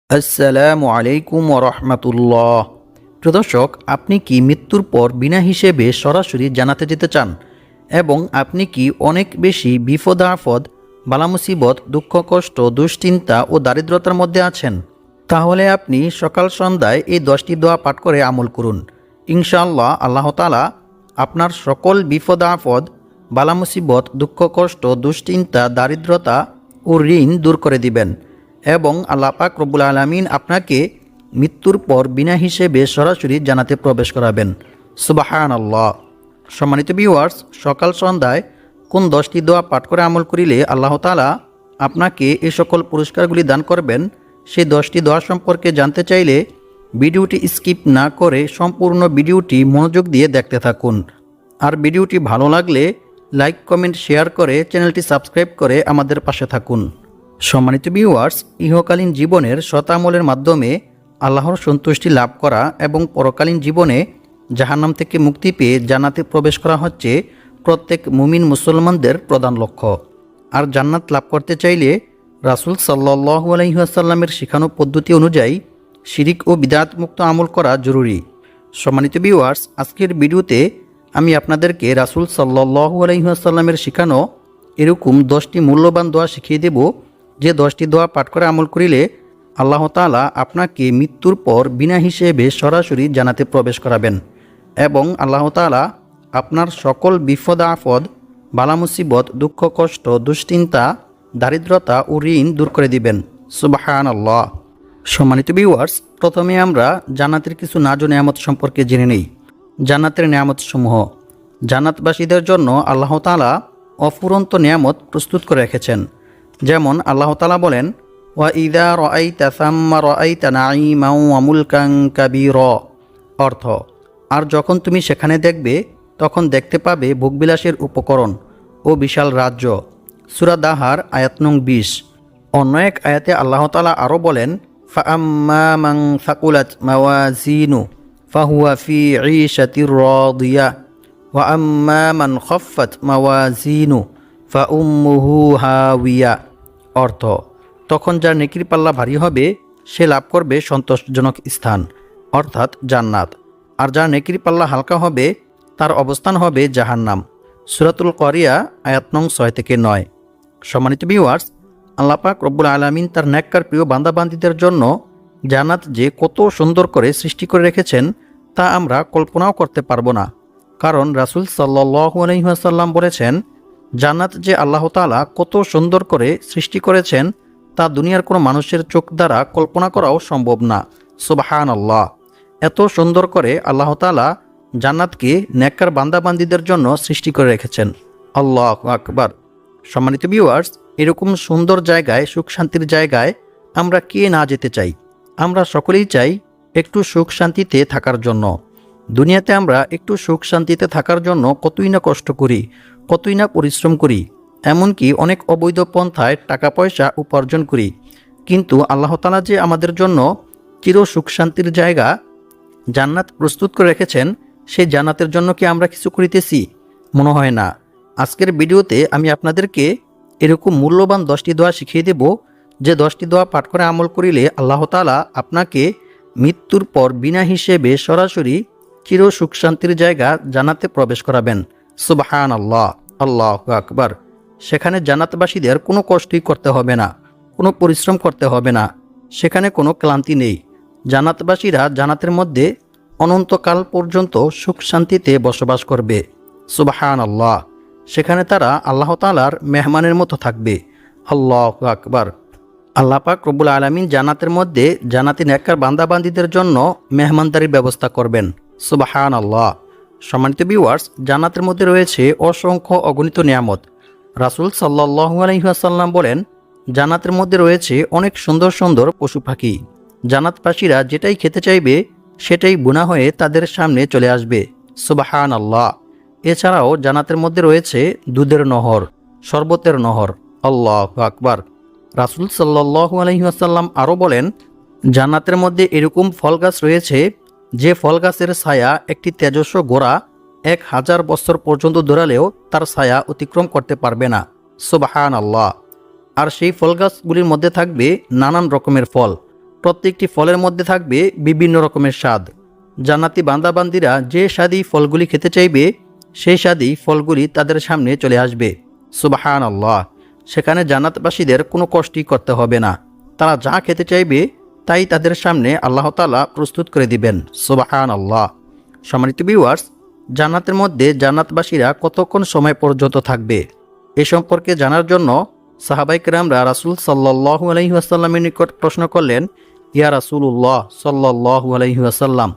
আসসালামু আলাইকুম রহমতুল্লাহ। প্রিয় দর্শক, আপনি কি মৃত্যুর পর বিনা হিসেবে সরাসরি জান্নাতে যেতে চান এবং আপনি কি অনেক বেশি বিপদ আপদ, বালা মুসিবত, দুঃখ কষ্ট, দুশ্চিন্তা ও দারিদ্রতার মধ্যে আছেন? তাহলে আপনি সকাল সন্ধ্যায় এই 10টি দোয়া পাঠ করে আমল করুন। ইনশাআল্লাহ আল্লাহ তাআলা আপনার সকল বিপদ আপদ, বালা মুসিবত, দুঃখ কষ্ট, দুশ্চিন্তা, দারিদ্রতা ও ঋণ দূর করে দিবেন এবং আল্লাহ পাক রব্বুল আলামিন আপনাকে মৃত্যুর পর বিনা হিসেবে সরাসরি জান্নাতে প্রবেশ করাবেন। সুবহানাল্লাহ। সম্মানিত ভিউয়ার্স, সকাল সন্ধ্যায় কোন 10টি দোয়া পাঠ করে আমল করিলে আল্লাহ তাআলা আপনাকে এই সকল পুরস্কারগুলি দান করবেন, সেই 10টি দোয়া সম্পর্কে জানতে চাইলে ভিডিওটি স্কিপ না করে সম্পূর্ণ ভিডিওটি মনোযোগ দিয়ে দেখতে থাকুন। আর ভিডিওটি ভালো লাগলে লাইক, কমেন্ট, শেয়ার করে চ্যানেলটি সাবস্ক্রাইব করে আমাদের পাশে থাকুন। সম্মানিত ভিউয়ার্স, ইহকালীন জীবনের শতামলের মাধ্যমে আল্লাহর সন্তুষ্টি লাভ করা এবং পরকালীন জীবনে জাহান্নাম থেকে মুক্তি পেয়ে জান্নাতে প্রবেশ করা হচ্ছে প্রত্যেক মুমিন মুসলমানদের প্রধান লক্ষ্য। আর জান্নাত লাভ করতে চাইলে রাসূল সাল্লাল্লাহু আলাইহি ওয়াসাল্লামের শেখানো পদ্ধতি অনুযায়ী শিরিক ও বিদআত মুক্ত আমল করা জরুরি। সম্মানিত ভিউয়ার্স, আজকের ভিডিওতে আমি আপনাদেরকে রাসূল সাল্লাল্লাহু আলাইহি ওয়াসাল্লামের শেখানো এরকম 10টি মূল্যবান দোয়া শিখিয়ে দেব, যে 10টি দোয়া পাঠ করে আমল করিলে আল্লাহ তাআলা আপনাকে মৃত্যুর পর বিনা হিসেবে সরাসরি জান্নাতে প্রবেশ করাবেন এবং আল্লাহ তাআলা আপনার সকল বিপদ আপদ, বালা মুসিবত, দুঃখ কষ্ট, দুশ্চিন্তা, দারিদ্রতা ও ঋণ দূর করে দিবেন। সুবহানাল্লাহ। সম্মানিত ভিউয়ার্স, প্রথমে আমরা জান্নাতের কিছু নাজ ও নেয়ামত সম্পর্কে জেনে নেই। জান্নাতের নেয়ামত সমূহ। জান্নাতবাসীদের জন্য আল্লাহ তাআলা অফুরন্ত নেয়ামত প্রস্তুত করে রেখেছেন। যেমন আল্লাহ তাআলা বলেন, ওয়া ইযা রাআইতা সাম্মা রাআইতা নাঈমান ওয়া মুলকান কাবীরা। অর্থ, আর যখন তুমি সেখানে দেখবে তখন দেখতে পাবে ভোগবিলাসের উপকরণ ও বিশাল রাজ্য। সূরা দাহার আয়াত নং 20। অন্য এক আয়াতে আল্লাহ তাআলা আরও বলেন, ফাআম্মা মান সাকুলাত মাওয়াজিনু ফাহুয়া ফি ঈশাতির রাদিয়া ওয়া আম্মা মান খাফফাত মাওয়াজিনু ফাউম্মুহু হাওিয়া। অর্থ, তখন যার নেকির পাল্লা ভারী হবে সে লাভ করবে সন্তোষজনক স্থান অর্থাৎ জান্নাত, আর যার নেকির পাল্লা হালকা হবে তার অবস্থান হবে জাহান্নাম। সূরাতুল কারিয়া আয়াত নং 6 থেকে 9। সম্মানিত ভিউয়ার্স, আল্লাহ পাক রব্বুল আলামিন তার নেককার প্রিয় বান্দাবান্দীদের জন্য জান্নাত যে কত সুন্দর করে সৃষ্টি করে রেখেছেন তা আমরা কল্পনাও করতে পারবো না। কারণ রাসূল সাল্লাল্লাহু আলাইহি ওয়াসাল্লাম বলেছেন, জান্নাত যে আল্লাহ তাআলা কত সুন্দর করে সৃষ্টি করেছেন তা দুনিয়ার কোনো মানুষের চোখ দ্বারা কল্পনা করাও সম্ভব না। সুবহানাল্লাহ। এত সুন্দর করে আল্লাহ তাআলা জান্নাতকে নেককার বান্দাবান্দীদের জন্য সৃষ্টি করে রেখেছেন। আল্লাহু আকবার। সম্মানিত ভিউয়ার্স, এরকম সুন্দর জায়গায়, সুখ শান্তির জায়গায় আমরা কে না যেতে চাই? আমরা সকলেই চাই একটু সুখ শান্তিতে থাকার জন্য। দুনিয়াতে আমরা একটু সুখ শান্তিতে থাকার জন্য কতই না কষ্ট করি, কতই না পরিশ্রম করি, এমনকি অনেক অবৈধ পন্থায় টাকা পয়সা উপার্জন করি। কিন্তু আল্লাহ তাআলা যে আমাদের জন্য চির সুখ শান্তির জায়গা জান্নাত প্রস্তুত করে রেখেছেন, সেই জান্নাতের জন্য কি আমরা কিছু করিতেছি? মনে হয় না। আজকের ভিডিওতে আমি আপনাদেরকে এরকম মূল্যবান 10টি দোয়া শিখিয়ে দেব, যে 10টি দোয়া পাঠ করে আমল করিলে আল্লাহ তাআলা আপনাকে মৃত্যুর পর বিনা হিসেবে সরাসরি চির সুখ শান্তির জায়গা জান্নাতে প্রবেশ করাবেন। সুবহানাল্লাহ। আল্লাহু আকবার। সেখানে জান্নাতবাসীদের কোনো কষ্টই করতে হবে না, কোনো পরিশ্রম করতে হবে না, সেখানে কোনো ক্লান্তি নেই। জান্নাতবাসীরা জান্নাতের মধ্যে অনন্তকাল পর্যন্ত সুখ শান্তিতে বসবাস করবে। সুবহানাল্লাহ। সেখানে তারা আল্লাহ তাআলার মেহমানের মতো থাকবে। আল্লাহু আকবার। আল্লাহ পাক রব্বুল আলামিন জান্নাতের মধ্যে জান্নাতি নেককার বান্দাবান্দীদের জন্য মেহমানদারির ব্যবস্থা করবেন। সুবহানাল্লাহ। সম্মানিত ভিউয়ার্স, জান্নাতের মধ্যে রয়েছে অসংখ্য অগণিত নিয়ামত। রাসূল সাল্লাল্লাহু আলাইহি ওয়াসাল্লাম বলেন, জান্নাতের মধ্যে রয়েছে অনেক সুন্দর সুন্দর পশু পাখি। জান্নাতবাসীরা যেটাই খেতে চাইবে সেটাই বুনা হয়ে তাদের সামনে চলে আসবে। সুবহানাল্লাহ। এছাড়াও জান্নাতের মধ্যে রয়েছে দুধের নহর, শরবতের নহর। আল্লাহু আকবার। রাসূল সাল্লাল্লাহু আলাইহি ওয়াসাল্লাম আরও বলেন, জান্নাতের মধ্যে এরকম ফল গাছ রয়েছে যে ফল গাছের ছায়া একটি তেজস্ব ঘোড়া 1000 বছর পর্যন্ত দৌড়ালেও তার ছায়া অতিক্রম করতে পারবে না। সুবহানাল্লাহ। আর সেই ফল গাছগুলির মধ্যে থাকবে নানান রকমের ফল, প্রত্যেকটি ফলের মধ্যে থাকবে বিভিন্ন রকমের স্বাদ। জান্নাতি বান্দাবান্দিরা যে স্বাদী ফলগুলি খেতে চাইবে সেই স্বাদী ফলগুলি তাদের সামনে চলে আসবে। সুবহানাল্লাহ। সেখানে জান্নাতবাসীদের কোনো কষ্টই করতে হবে না। তারা যা খেতে চাইবে তাই তাদের সামনে আল্লাহ তাআলা প্রস্তুত করে দিবেন। সুবহানাল্লাহ। সম্মানিত ভিউয়ার্স, জান্নাতের মধ্যে জান্নাতবাসীরা কতক্ষণ সময় পর্যন্ত থাকবে এ সম্পর্কে জানার জন্য সাহাবায়ে কেরামরা রাসূল সাল্লাল্লাহু আলাইহি ওয়াসাল্লামের নিকট প্রশ্ন করলেন, ইয়া রাসূলুল্লাহ সাল্লাল্লাহু আলাইহি ওয়াসাল্লাম,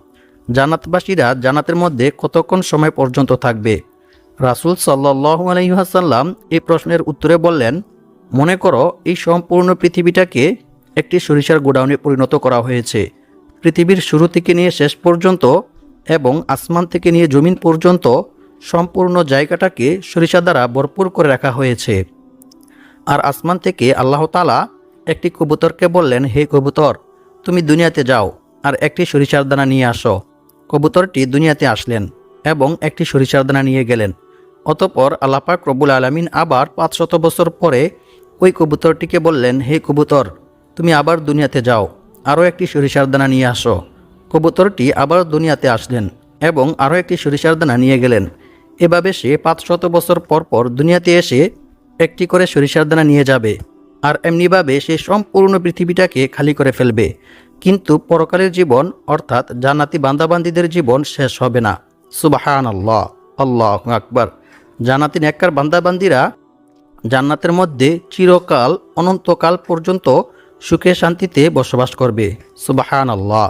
জান্নাতবাসীরা জান্নাতের মধ্যে কতক্ষণ সময় পর্যন্ত থাকবে? রাসূল সাল্লাল্লাহু আলাইহি ওয়াসাল্লাম এই প্রশ্নের উত্তরে বললেন, মনে করো এই সম্পূর্ণ পৃথিবীটাকে একটি সরিষার গোডাউনে পরিণত করা হয়েছে। পৃথিবীর শুরু থেকে নিয়ে শেষ পর্যন্ত এবং আসমান থেকে নিয়ে জমিন পর্যন্ত সম্পূর্ণ জায়গাটাকে সরিষা দ্বারা ভরপুর করে রাখা হয়েছে। আর আসমান থেকে আল্লাহ তাআলা একটি কবুতরকে বললেন, হে কবুতর, তুমি দুনিয়াতে যাও আর একটি সরিষার দানা নিয়ে আসো। কবুতরটি দুনিয়াতে আসলেন এবং একটি সরিষার দানা নিয়ে গেলেন। অতঃপর আল্লাহ পাক রব্বুল আলামিন আবার 500 বছর পরে ওই কবুতরটিকে বললেন, হে কবুতর, তুমি আবার দুনিয়াতে যাও, আরও একটি সরিষার দানা নিয়ে আসো। কবুতরটি আবার দুনিয়াতে আসলেন এবং আরও একটি সরিষার দানা নিয়ে গেলেন। এভাবে সে 500 বছর পর পর দুনিয়াতে এসে একটি করে সরিষার দানা নিয়ে যাবে আর এমনিভাবে সে সম্পূর্ণ পৃথিবীটাকে খালি করে ফেলবে। কিন্তু পরকালের জীবন অর্থাৎ জান্নাতি বান্দাবান্দীদের জীবন শেষ হবে না। সুবহানাল্লাহ, আল্লাহু আকবার। জান্নাতি নেককার বান্দাবান্দীরা জান্নাতের মধ্যে চিরকাল অনন্তকাল পর্যন্ত সুখে শান্তিতে বসবাস করবে। সুবহানাল্লাহ।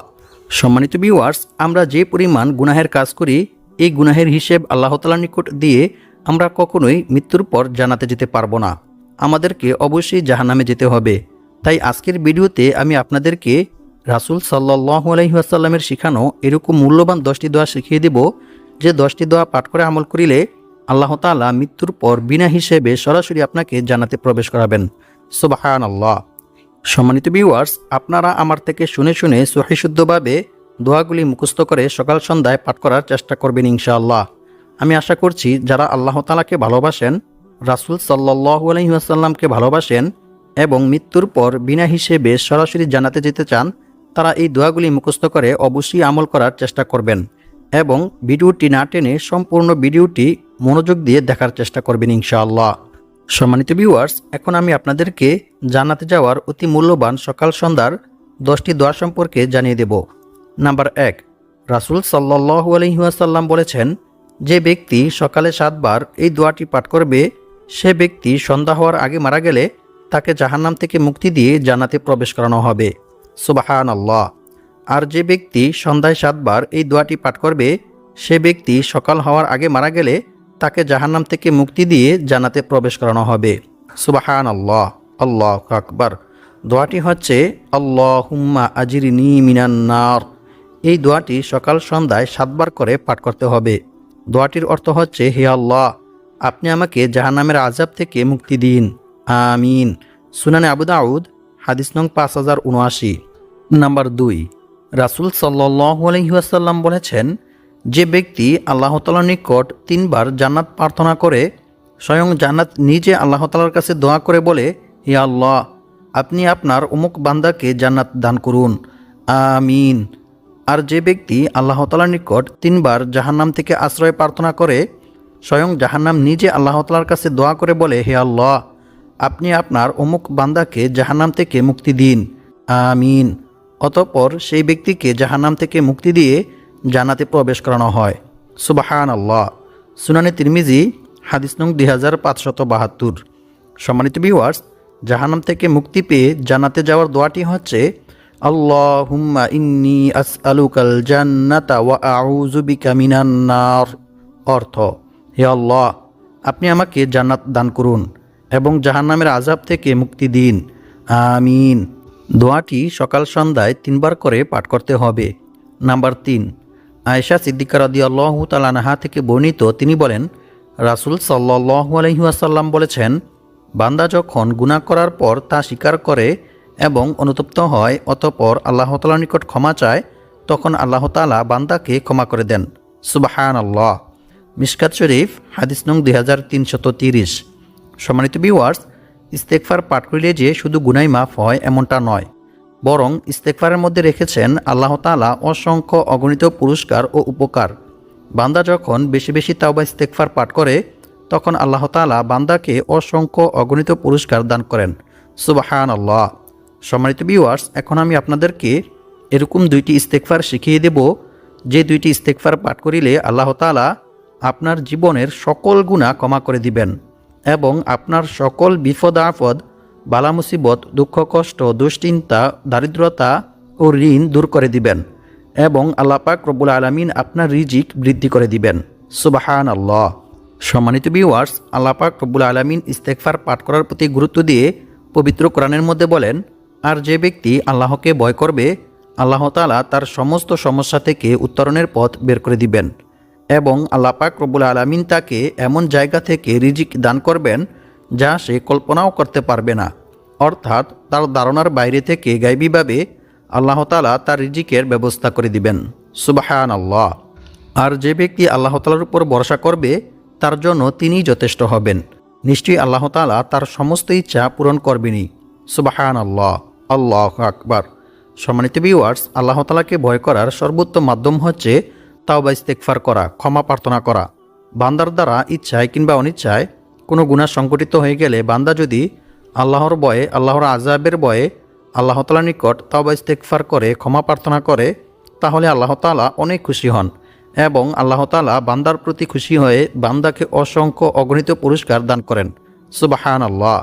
সম্মানিত ভিউয়ার্স, আমরা যে পরিমাণ গুনাহের কাজ করি এই গুনাহের হিসেব আল্লাহ তাআলার নিকট দিয়ে আমরা কখনোই মৃত্যুর পর জান্নাতে যেতে পারবো না। আমাদেরকে অবশ্যই জাহান্নামে যেতে হবে। তাই আজকের ভিডিওতে আমি আপনাদেরকে রাসূল সাল্লাল্লাহু আলাইহি ওয়াসাল্লামের শিখানো এরকম মূল্যবান 10টি দোয়া শিখিয়ে দেব, যে 10টি দোয়া পাঠ করে আমল করিলে আল্লাহ তাআলা মৃত্যুর পর বিনা হিসেবে সরাসরি আপনাকে জান্নাতে প্রবেশ করাবেন। সুবহানাল্লাহ। সম্মানিত ভিউয়ার্স, আপনারা আমার থেকে শুনে শুনে সহিশুদ্ধভাবে দোয়াগুলি মুখস্থ করে সকাল সন্ধ্যায় পাঠ করার চেষ্টা করবেন ইনশাআল্লাহ। আমি আশা করছি যারা আল্লাহ তাআলাকে ভালোবাসেন, রাসূল সাল্লাল্লাহু আলাইহি ওয়াসাল্লামকে ভালোবাসেন এবং মৃত্যুর পর বিনা হিসেবে সরাসরি জান্নাতে যেতে চান, তারা এই দোয়াগুলি মুখস্থ করে অবশ্যই আমল করার চেষ্টা করবেন এবং ভিডিওটি না টেনে সম্পূর্ণ ভিডিওটি মনোযোগ দিয়ে দেখার চেষ্টা করবেন ইনশাআল্লাহ। সম্মানিত ভিউয়ার্স, এখন আমি আপনাদেরকে জান্নাতে যাওয়ার অতি মূল্যবান সকাল সন্ধ্যার 10টি দোয়া সম্পর্কে জানিয়ে দেব। নাম্বার 1, রাসূল সাল্লাল্লাহু আলাইহি ওয়াসাল্লাম বলেছেন, যে ব্যক্তি সকালে 7 বার এই দোয়াটি পাঠ করবে সে ব্যক্তি সন্ধ্যা হওয়ার আগে মারা গেলে তাকে জাহান্নাম থেকে মুক্তি দিয়ে জান্নাতে প্রবেশ করানো হবে। সুবহানাল্লাহ। আর যে ব্যক্তি সন্ধ্যায় 7 বার এই দোয়াটি পাঠ করবে সে ব্যক্তি সকাল হওয়ার আগে মারা গেলে তাকে জাহান্নাম থেকে মুক্তি দিয়ে জান্নাতে প্রবেশ করানো হবে। সুবহানাল্লাহ, আল্লাহু আকবার। দোয়াটি হচ্ছে আল্লাহুম্মা আজিরনি মিনান নার। এই দোয়াটি সকাল সন্ধ্যায় 7 বার করে পাঠ করতে হবে। দোয়াটির অর্থ হচ্ছে, হে আল্লাহ, আপনি আমাকে জাহান্নামের আযাব থেকে মুক্তি দিন, আমিন। সুনানে আবু দাউদ, হাদিস নং 5079। নাম্বার 2, রাসূল সাল্লাল্লাহু আলাইহি ওয়াসাল্লাম বলেছেন, যে ব্যক্তি আল্লাহ তাআলার নিকট 3 বার জান্নাত প্রার্থনা করে স্বয়ং জান্নাত নিজে আল্লাহ তাআলার কাছে দোয়া করে বলে, হে আল্লাহ, আপনি আপনার অমুক বান্দাকে জান্নাত দান করুন, আমিন। আর যে ব্যক্তি আল্লাহ তাআলার নিকট 3 বার জাহান্নাম থেকে আশ্রয় প্রার্থনা করে স্বয়ং জাহান্নাম নিজে আল্লাহ তাআলার কাছে দোয়া করে বলে, হে আল্লাহ, আপনি আপনার অমুক বান্দাকে জাহান্নাম থেকে মুক্তি দিন, আমিন। অতঃপর সেই ব্যক্তিকে জাহান্নাম থেকে মুক্তি দিয়ে জান্নাতে প্রবেশ করানো হয়। সুবহানাল্লাহ। সুনানে তিরমিজি, হাদিস নং 2572। সম্মানিত ভিউয়ার্স, জাহান্নাম থেকে মুক্তি পেয়ে জান্নাতে যাওয়ার দোয়াটি হচ্ছে আল্লাহুম্মা ইন্নী আসআলুকাল জান্নাতা ওয়া আউযু বিকা মিনান নার। অর্থ, হে আল্লাহ, আপনি আমাকে জান্নাত দান করুন এবং জাহান্নামের আযাব থেকে মুক্তি দিন, আমিন। দোয়াটি সকাল সন্ধ্যায় 3 বার করে পাঠ করতে হবে। নাম্বার 3, আয়েশা সিদ্দিকা রাদিয়াল্লাহু তাআলা আনহা থেকে বর্ণিত, তিনি বলেন, রাসূল সাল্লাল্লাহু আলাইহি ওয়াসাল্লাম বলেছেন, বান্দা যখন গুনাহ করার পর তা স্বীকার করে এবং অনুতপ্ত হয় অতঃপর আল্লাহ তাআলার নিকট ক্ষমা চায়, তখন আল্লাহ তাআলা বান্দাকে ক্ষমা করে দেন। সুবহানাল্লাহ। মিশকাত শরীফ, হাদিস নং 2330। সম্মানিত ভিউয়ার্স, ইস্তেগফার পাঠ করলে যে শুধু গুনাহ মাফ হয় এমনটা নয়, বরং ইস্তেগফারের মধ্যে রেখেছেন আল্লাহ তাআলা অসংখ্য অগণিত পুরস্কার ও উপকার। বান্দা যখন বেশি বেশি তাওবা ইস্তেগফার পাঠ করে তখন আল্লাহ তাআলা বান্দাকে অসংখ্য অগণিত পুরস্কার দান করেন। সুবহানাল্লাহ। সম্মানিত ভিউয়ার্স, এখন আমি আপনাদেরকে এরকম দুইটি ইস্তেগফার শিখিয়ে দেব, যে দুইটি ইস্তেগফার পাঠ করিলে আল্লাহ তাআলা আপনার জীবনের সকল গুনাহ ক্ষমা করে দিবেন এবং আপনার সকল বিপদ আপদ, বালা মুসিবত, দুঃখ কষ্ট, দুশ্চিন্তা, দারিদ্রতা ও ঋণ দূর করে দিবেন এবং আল্লাহ পাক রব্বুল আলামিন আপনার রিজিক বৃদ্ধি করে দিবেন। সুবহানাল্লাহ। সম্মানিত ভিউয়ার্স, আল্লাহ পাক রব্বুল আলামিন ইস্তেগফার পাঠ করার প্রতি গুরুত্ব দিয়ে পবিত্র কোরআনের মধ্যে বলেন, আর যে ব্যক্তি আল্লাহকে ভয় করবে আল্লাহ তাআলা তার সমস্ত সমস্যা থেকে উত্তরণের পথ বের করে দিবেন এবং আল্লাহ পাক রব্বুল আলামিন তাকে এমন জায়গা থেকে রিজিক দান করবেন যা সে কল্পনাও করতে পারবে না। অর্থাৎ তার ধারণার বাইরে থেকে গায়বীভাবে আল্লাহ তাআলা তার রিজিকের ব্যবস্থা করে দিবেন। সুবহানাল্লাহ। আর যে ব্যক্তি আল্লাহ তাআলার উপর ভরসা করবে তার জন্য তিনিই যথেষ্ট হবেন। নিশ্চয়ই আল্লাহ তাআলা তার সমস্ত ইচ্ছা পূরণ করবেনই। সুবহানাল্লাহ। আল্লাহু আকবার। সম্মানিত ভিউয়ার্স, আল্লাহ তাআলাকে ভয় করার সর্বোত্তম মাধ্যম হচ্ছে তাওবা ইস্তেগফার করা, ক্ষমা প্রার্থনা করা। বান্দার দ্বারা ইচ্ছায় কিংবা অনিচ্ছায় কোনো গুনাহ সংঘটিত হয়ে গেলে বান্দা যদি আল্লাহর ভয়ে, আল্লাহর আযাবের ভয়ে আল্লাহ তাআলার নিকট তাওবা ইস্তেগফার করে ক্ষমা প্রার্থনা করে তাহলে আল্লাহ তাআলা অনেক খুশি হন এবং আল্লাহ তাআলা বান্দার প্রতি খুশি হয়ে বান্দাকে অসংখ্য অগণিত পুরস্কার দান করেন। সুবহানাল্লাহ।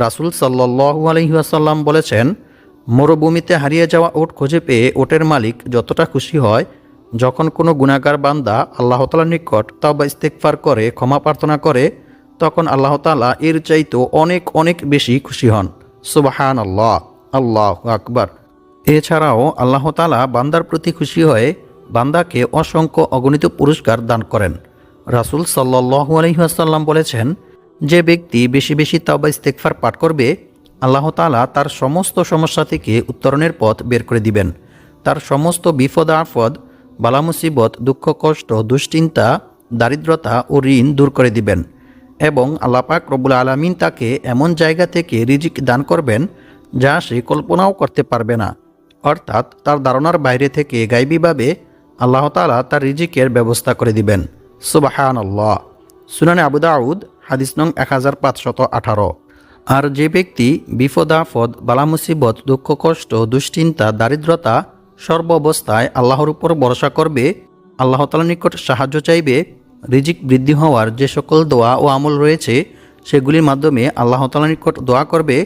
রাসূল সাল্লাল্লাহু আলাইহি ওয়াসাল্লাম বলেছেন, মরুভূমিতে হারিয়ে যাওয়া উট খুঁজে পেয়ে উটের মালিক যতটা খুশি হয় যখন কোনো গুনাহগার বান্দা আল্লাহ তাআলার নিকট তাওবা ইস্তেগফার করে ক্ষমা প্রার্থনা করে তখন আল্লাহ তাআলা এর চাইতেও অনেক অনেক বেশি খুশি হন। সুবহানাল্লাহ। আল্লাহু আকবার। এছাড়াও আল্লাহ তাআলা বান্দার প্রতি খুশি হয়ে বান্দাকে অসংখ্য অগণিত পুরস্কার দান করেন। রাসূল সাল্লাল্লাহু আলাইহি ওয়াসাল্লাম বলেছেন, যে ব্যক্তি বেশি বেশি তাওবা ইস্তেগফার পাঠ করবে আল্লাহ তাআলা তার সমস্ত সমস্যা থেকে উত্তরণের পথ বের করে দিবেন। তার সমস্ত বিপদ আপদ, বালা মুসিবত, দুঃখ কষ্ট, দুশ্চিন্তা, দারিদ্রতা ও ঋণ দূর করে দিবেন এবং আল্লাহ পাক রব্বুল আলামিন তাকে এমন জায়গা থেকে রিজিক দান করবেন যা সে কল্পনাও করতে পারবে না। অর্থাৎ তার ধারণার বাইরে থেকে গায়বীভাবে আল্লাহ তাআলা তার রিজিকের ব্যবস্থা করে দিবেন। সুবহানাল্লাহ। সুনানে আবু দাউদ হাদিস নং 1518। আর যে ব্যক্তি বিপদ আপদ, বালা মুসিবত, দুঃখ কষ্ট, দুশ্চিন্তা, দারিদ্রতা সর্ব অবস্থায় আল্লাহর উপর ভরসা করবে, আল্লাহ তাআলার নিকট সাহায্য চাইবে, রিজিক বৃদ্ধি হওয়ার যে সকল দোয়া ও আমল রয়েছে সেগুলির মাধ্যমে আল্লাহ তাআলার নিকট দোয়া করবে,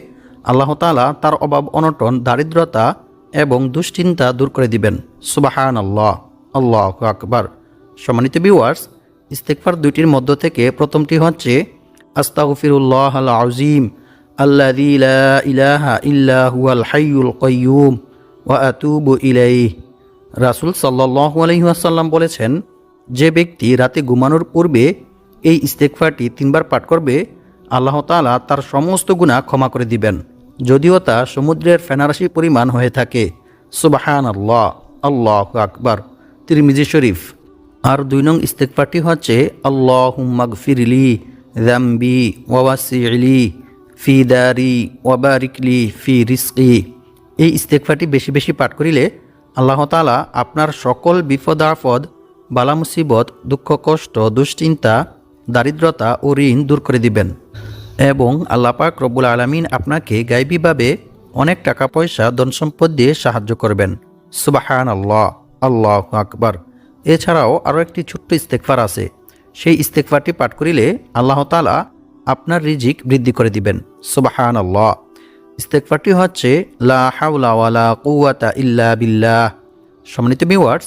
আল্লাহ তাআলা তার অভাব অনটন, দারিদ্রতা এবং দুশ্চিন্তা দূর করে দিবেন। সুবহানাল্লাহ। আল্লাহু আকবার। সম্মানিত ভিউয়ার্স, ইস্তেগফার দুইটির মধ্য থেকে প্রথমটি হচ্ছে আস্তাগফিরুল্লাহাল আযীম আল্লাযী লা ইলাহা ইল্লা হুয়াল হাইয়ুল কাইয়্যুম ওয়া আতুবু ইলাইহি। রাসূল সাল্লাল্লাহু আলাইহি ওয়াসাল্লাম বলেছেন, যে ব্যক্তি রাতে ঘুমানোর পূর্বে এই ইস্তেগফারটি 3 বার পাঠ করবে আল্লাহ তাআলা তার সমস্ত গুনাহ ক্ষমা করে দিবেন, যদিও তা সমুদ্রের ফেনারাশি পরিমাণ হয়ে থাকে। সুবহানাল্লাহ। আল্লাহু আকবার। তিরমিজি শরীফ। আর 2 নং ইস্তেগফারটি হচ্ছে আল্লাহুম্মাগফিরলি যামবি ওয়া ওয়াসি'লি ফি দারি ওয়া বারিকলি ফি রিজকি। এই ইস্তেগফারটি বেশি বেশি পাঠ করিলে আল্লাহ তাআলা আপনার সকল বিপদ আপদ, বালা মুসিবত, দুঃখ কষ্ট, দুশ্চিন্তা, দারিদ্রতা ও ঋণ দূর করে দিবেন এবং আল্লাহ পাক রব্বুল আলামিন আপনাকে গায়বীভাবে অনেক টাকা পয়সা, ধন সম্পদ দিয়ে সাহায্য করবেন। সুবহানাল্লাহ। আল্লাহু আকবার। এছাড়াও আরও একটি ছোট্ট ইস্তেগফার আছে, সেই ইস্তেগফারটি পাঠ করিলে আল্লাহ তাআলা আপনার রিজিক বৃদ্ধি করে দিবেন। সুবহানাল্লাহ। ইস্তেগফারটি হচ্ছে লা হাওলা ওয়ালা কুওয়াতা ইল্লা বিল্লাহ। সম্মানিত ভিউয়ার্স,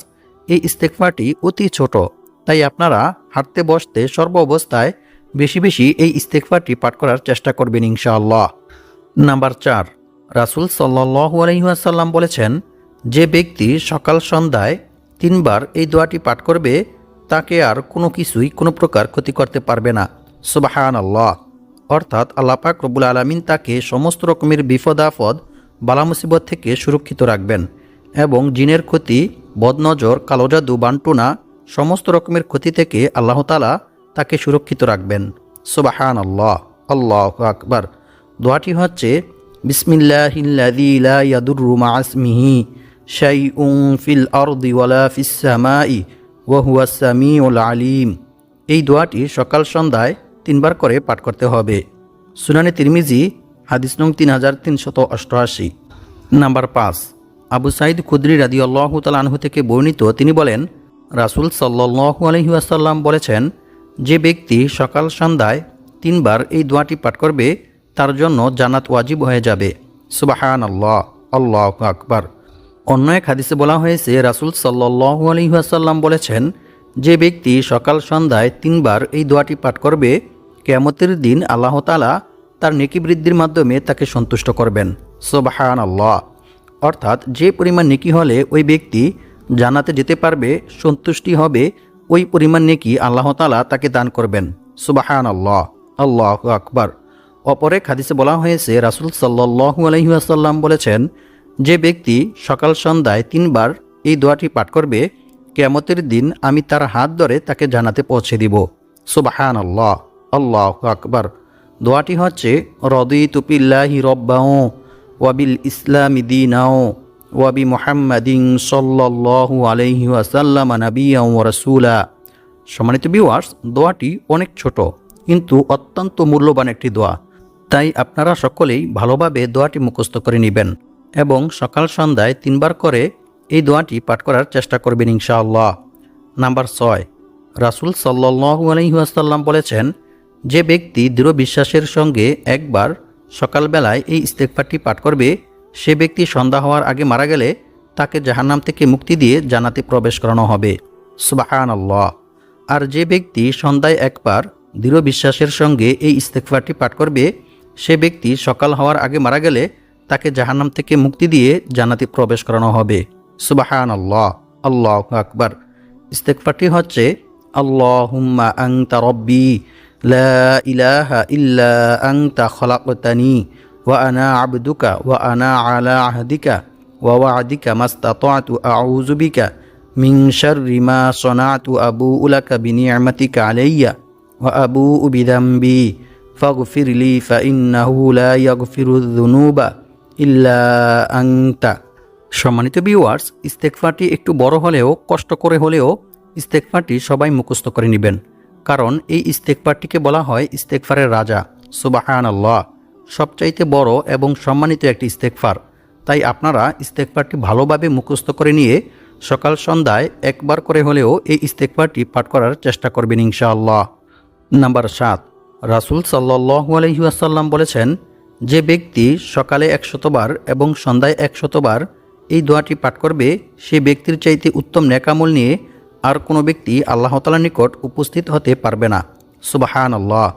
এই ইস্তেগফারটি অতি ছোট, তাই আপনারা হাঁটতে বসতে সর্ব অবস্থায় বেশি বেশি এই ইস্তেগফারটি পাঠ করার চেষ্টা করবেন ইনশাআল্লাহ। নাম্বার 4, রাসূল সাল্লাল্লাহু আলাইহি ওয়াসাল্লাম বলেছেন, যে ব্যক্তি সকাল সন্ধ্যায় 3 বার এই দোয়াটি পাঠ করবে তাকে আর কোনো কিছুই কোনো প্রকার ক্ষতি করতে পারবে না। সুবহানাল্লাহ। অর্থাৎ আল্লাহ পাক রব্বুল আলামিন তাকে সমস্ত রকমের বিপদ আপদ, বালা মুসিবত থেকে সুরক্ষিত রাখবেন এবং জিনের ক্ষতি, বদনজর, কালো জাদু, বান্টুনা সমস্ত রকমের ক্ষতি থেকে আল্লাহ তাআলা তাকে সুরক্ষিত রাখবেন। সুবহানাল্লাহ। আল্লাহু আকবার। দোয়াটি হচ্ছে বিসমিল্লাহিল্লাযী লা ইয়াদুররু মা ইসমিহি শাইউন ফিল আরদি ওয়ালা ফিস সামাই ওয়া হুয়াস সামিউল আলিম। এই দোয়াটি সকাল সন্ধ্যায় 3 বার করে পাঠ করতে হবে। সুনানে তিরমিজি হাদিস নং 3388। নাম্বার 5, আবু সাঈদ খুদরি রাদিয়াল্লাহু তাআলা আনহু থেকে বর্ণিত, তিনি বলেন, রাসূল সাল্লাল্লাহু আলাইহি ওয়াসাল্লাম বলেছেন, যে ব্যক্তি সকাল সন্ধ্যায় 3 বার এই দোয়াটি পাঠ করবে তার জন্য জান্নাত ওয়াজিব হয়ে যাবে। সুবহানাল্লাহ, আল্লাহু আকবার। অন্য এক হাদিসে বলা হয়েছে, রাসূল সাল্লাল্লাহু আলাইহি ওয়াসাল্লাম বলেছেন, যে ব্যক্তি সকাল সন্ধ্যায় 3 বার এই দোয়াটি পাঠ করবে, কিয়ামতের দিন আল্লাহ তাআলা তার নেকি বৃদ্ধির মাধ্যমে তাকে সন্তুষ্ট করবেন। সুবহানাল্লাহ। অর্থাৎ যে পরিমাণ নেকি হলে ওই ব্যক্তি জান্নাতে যেতে পারবে, সন্তুষ্টি হবে, ওই পরিমাণ নেকি আল্লাহ তাআলা তাকে দান করবেন। সুবহানাল্লাহ, আল্লাহু আকবার। অপর এক হাদিসে বলা হয়েছে, রাসূল সাল্লাল্লাহু আলাইহি ওয়াসাল্লাম বলেছেন, যে ব্যক্তি সকাল সন্ধ্যায় 3 বার এই দোয়াটি পাঠ করবে, কিয়ামতের দিন আমি তার হাত ধরে তাকে জান্নাতে পৌঁছে দিব। সুবহানাল্লাহ, আল্লাহু আকবার। দোয়াটি হচ্ছে, রাদিতু বিল্লাহি রাব্বাও ওয়া বিল ইসলামি দীনাও ওয়া বি মুহাম্মাদিন সাল্লাল্লাহু আলাইহি ওয়াসাল্লাম নাবিয়্যাও ওয়া রাসূলা। সম্মানিত ভিউয়ার্স, দোয়াটি অনেক ছোট কিন্তু অত্যন্ত মূল্যবান একটি দোয়া। তাই আপনারা সকলেই ভালোভাবে দোয়াটি মুখস্থ করে নেবেন এবং সকাল সন্ধ্যায় 3 বার করে এই দোয়াটি পাঠ করার চেষ্টা করবেন ইনশাআল্লাহ। নাম্বার 6, রাসূল সাল্লাল্লাহু আলাইহি ওয়াসাল্লাম বলেছেন, যে ব্যক্তি দৃঢ় বিশ্বাসের সঙ্গে একবার সকালবেলায় এই ইস্তেগফারটি পাঠ করবে, সে ব্যক্তি সন্ধ্যা হওয়ার আগে মারা গেলে তাকে জাহান্নাম থেকে মুক্তি দিয়ে জান্নাতে প্রবেশ করানো হবে। সুবহানাল্লাহ। আর যে ব্যক্তি সন্ধ্যায় একবার দৃঢ় বিশ্বাসের সঙ্গে এই ইস্তেগফারটি পাঠ করবে, সে ব্যক্তি সকাল হওয়ার আগে মারা গেলে তাকে জাহান্নাম থেকে মুক্তি দিয়ে জান্নাতে প্রবেশ করানো হবে। সুবহানাল্লাহ, আল্লাহু আকবার। ইস্তেগফারটি হচ্ছে, আল্লাহুম্মা আনতা রাব্বি লা ইলাহা ইল্লা আনতা খলাকতানি ওয়া আনা আবদুকা ওয়া আনা আলা আহদিকা ওয়া ওয়া'দিকা মাস্তাতা'তু আউযু বিকা মিন শাররি মা সানা'তু আবু'ু লাকা বিনি'মাতিকা আলাইয়া ওয়া আবু'ু বিযামবি ফাগফিরলি ফাইন্নাহু লা ইয়াগফিরুয যুনুবা ইল্লা আনতা। সম্মানিত ভিউয়ার্স, ইস্তেগফারটি একটু বড় হলেও কষ্ট করে হলেও ইস্তেগফারটি সবাই মুখস্থ করে নেবেন, কারণ এই ইস্তেগফারটিকে বলা হয় ইস্তেগফারের রাজা। সুবহানাল্লাহ, সবচাইতে বড় এবং সম্মানিত একটি ইস্তেগফার। তাই আপনারা ইস্তেগফারটি ভালোভাবে মুখস্থ করে নিয়ে সকাল সন্ধ্যায় একবার করে হলেও এই ইস্তেগফারটি পাঠ করার চেষ্টা করবেন ইনশাআল্লাহ। নাম্বার 7, রাসূল সাল্লাল্লাহু আলাইহি ওয়াসাল্লাম বলেছেন, যে ব্যক্তি সকালে 100 বার এবং সন্ধ্যায় 100 বার এই দোয়াটি পাঠ করবে, সে ব্যক্তির চাইতে উত্তম নেকামল নিয়ে আর কোনো ব্যক্তি আল্লাহ তাআলার নিকট উপস্থিত হতে পারবে না। সুবহানাল্লাহ।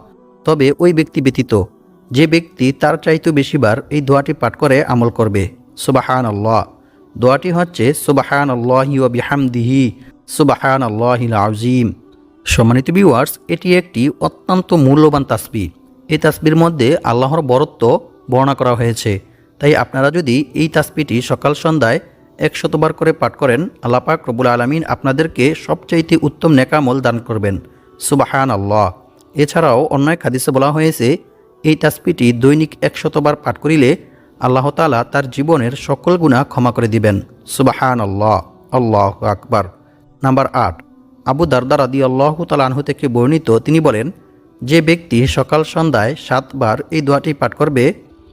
তবে ওই ব্যক্তি ব্যতীত যে ব্যক্তি তার চাইতেও বেশিবার এই দোয়াটি পাঠ করে আমল করবে। সুবহানাল্লাহ। দোয়াটি হচ্ছে, সুবহানাল্লাহি ওয়া বিহামদিহি সুবহানাল্লাহিল আযীম। সম্মানিত ভিউয়ার্স, এটি একটি অত্যন্ত মূল্যবান তাসবিহ। এই তাসবিহর মধ্যে আল্লাহর বরত্ব বর্ণনা করা হয়েছে। তাই আপনারা যদি এই তাসবিহটি সকাল সন্ধ্যায় 100 বার করে পাঠ করেন, আল্লাহ পাক রব্বুল আলামিন আপনাদেরকে সবচাইতে উত্তম নেকামল দান করবেন। সুবহানাল্লাহ। এছাড়াও অন্য এক হাদিসে বলা হয়েছে, এই তাসবিহটি দৈনিক 100 বার পাঠ করিলে আল্লাহ তাআলা তার জীবনের সকল গুনাহ ক্ষমা করে দিবেন। সুবহানাল্লাহ, আল্লাহু আকবার। নাম্বার 8, আবু দারদা রাদিয়াল্লাহু তাআলা আনহু থেকে বর্ণিত, তিনি বলেন, যে ব্যক্তি সকাল সন্ধ্যায় 7 বার এই দোয়াটি পাঠ করবে,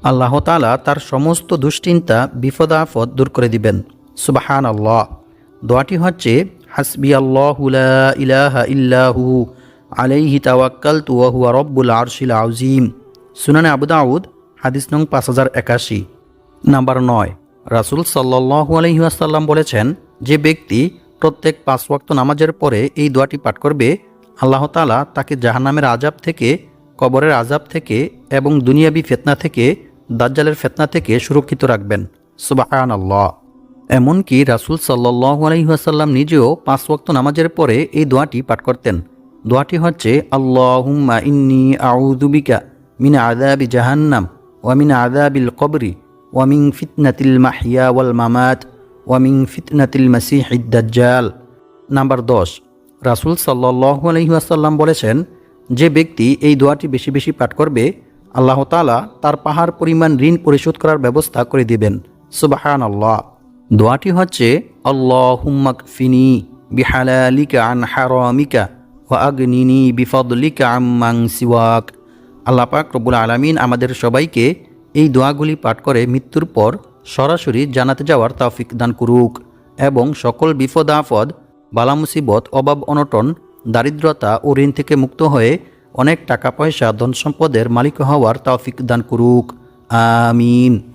আল্লাহ তাআলা তার সমস্ত দুশ্চিন্তা বিপদ আপদ দূর করে দিবেন। সুবহানাল্লাহ। দোয়াটি হচ্ছে, হাসবিয়াল্লাহু লা ইলাহা ইল্লাহু আলাইহি তাওয়াক্কালতু ওয়া হুয়া রাব্বুল আরশিল আযীম। সুনানে আবু দাউদ হাদিস নং 5081। নাম্বার 9, রাসূল সাল্লাল্লাহু আলাইহি ওয়াসাল্লাম বলেছেন, যে ব্যক্তি প্রত্যেক 5 ওয়াক্ত নামাজের পরে এই দোয়াটি পাঠ করবে, আল্লাহ তাআলা তাকে জাহান্নামের আযাব থেকে, কবরের আযাব থেকে এবং দুনিয়াবি ফিতনা থেকে, দাজ্জালের ফিতনা থেকে সুরক্ষিত রাখবেন। সুবহানাল্লাহ। এমনকি রাসূল সাল্লাল্লাহু আলাইহি ওয়াসাল্লাম নিজেও 5 ওয়াক্ত নামাজের পরে এই দোয়াটি পাঠ করতেন। দোয়াটি হচ্ছে, আল্লাহুম্মা ইন্নী আউযু বিকা মিন আযাবি জাহান্নাম ওয়া মিন আযাবিল কবরি ওয়া মিন ফিতনাতিল মাহইয়া ওয়াল মামাত ওয়া মিন ফিতনাতিল মাসিহিদ দাজ্জাল। নাম্বার 10, রাসূল সাল্লাল্লাহু আলাইহি ওয়াসাল্লাম বলেছেন, যে ব্যক্তি এই দোয়াটি বেশি বেশি পাঠ করবে, আল্লাহ তাআলা তার পাহাড় পরিমাণ ঋণ পরিশোধ করার ব্যবস্থা করে দিবেন। সুবহানাল্লাহ। দোয়াটি হচ্ছে আল্লাহুম্মা কফিনি বিহালালিকা আন হারামিকা ওয়া আগনিনি বিফদলিকা আম্মান সিওয়াক। আল্লাহ পাক রব্বুল আলামিন আমাদের সবাইকে এই দোয়াগুলি পাঠ করে মৃত্যুর পর সরাসরি জান্নাতে যাওয়ার তৌফিক দান করুক এবং সকল বিপদ আপদ, বালা মুসিবত, অভাব অনটন, দারিদ্রতা ও ঋণ থেকে মুক্ত হয়ে অনেক টাকা পয়সা, ধন সম্পদের মালিক হওয়ার তৌফিক দান করুক। আমিন।